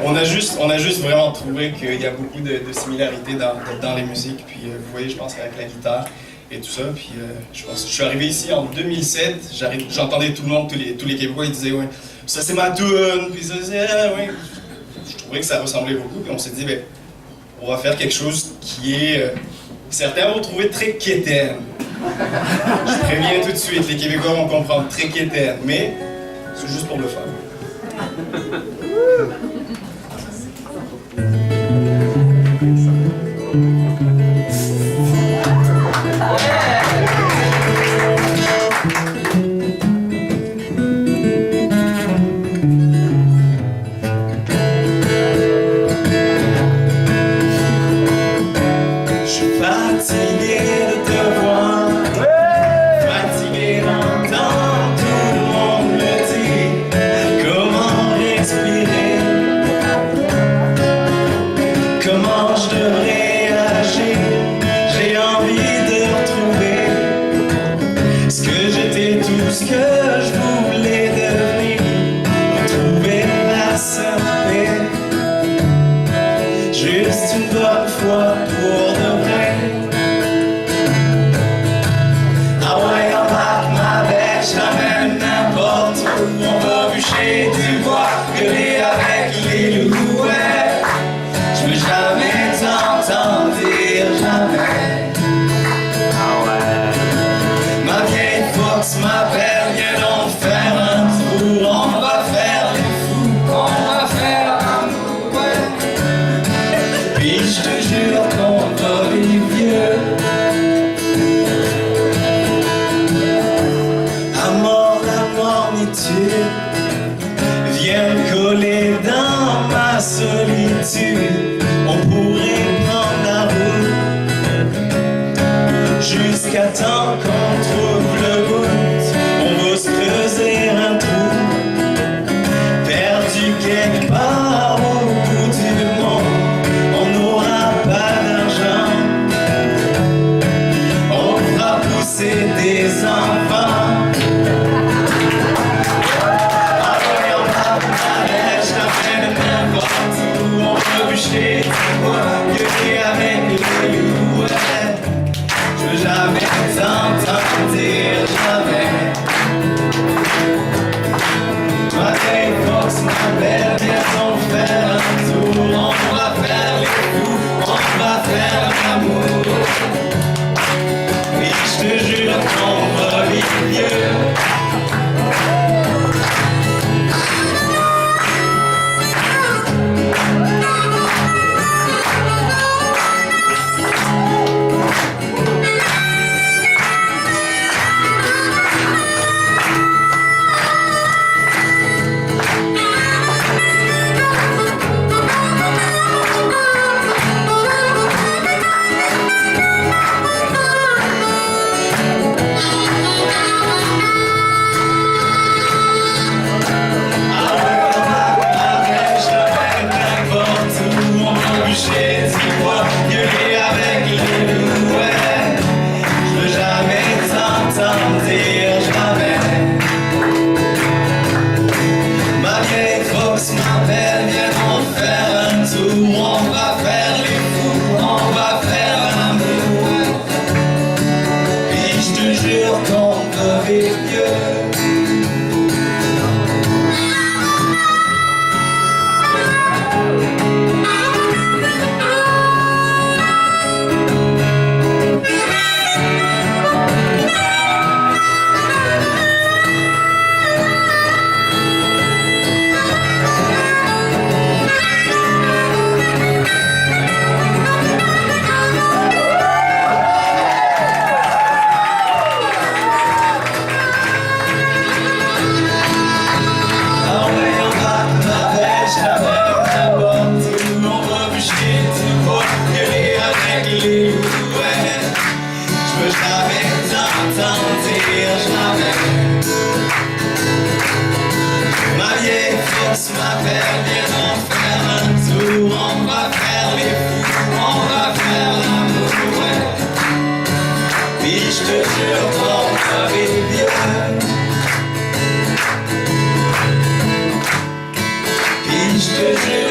On a juste vraiment trouvé qu'il y a beaucoup de similarités dans les musiques. Puis vous voyez, je pense avec la guitare et tout ça. Puis je suis arrivé ici en 2007. J'entendais tout le monde, tous les Québécois, ils disaient ouais, ça c'est ma tune. Puis ça c'est ouais. Je trouvais que ça ressemblait beaucoup. Puis on s'est dit ben, on va faire quelque chose qui est certains vont trouver très quétaine. Je préviens tout de suite, les Québécois vont comprendre très quétaine, mais c'est juste pour le fun. Tant qu'on trouve le bout, on va se creuser un trou, perdu quelque part au bout du monde. On n'aura pas d'argent, on fera pousser des enfants. Ah ouais, on va Malagasy, la fin de n'importe où, on va bûcher du bois, gueuler avec les loups. Je veux jamais t'entendre dire jamais. Ma vieille force m'appelle, viens faire un tour. On va faire les fous, on va faire l'amour. Oui, je te jure qu'on va vivre vieux. je te jure.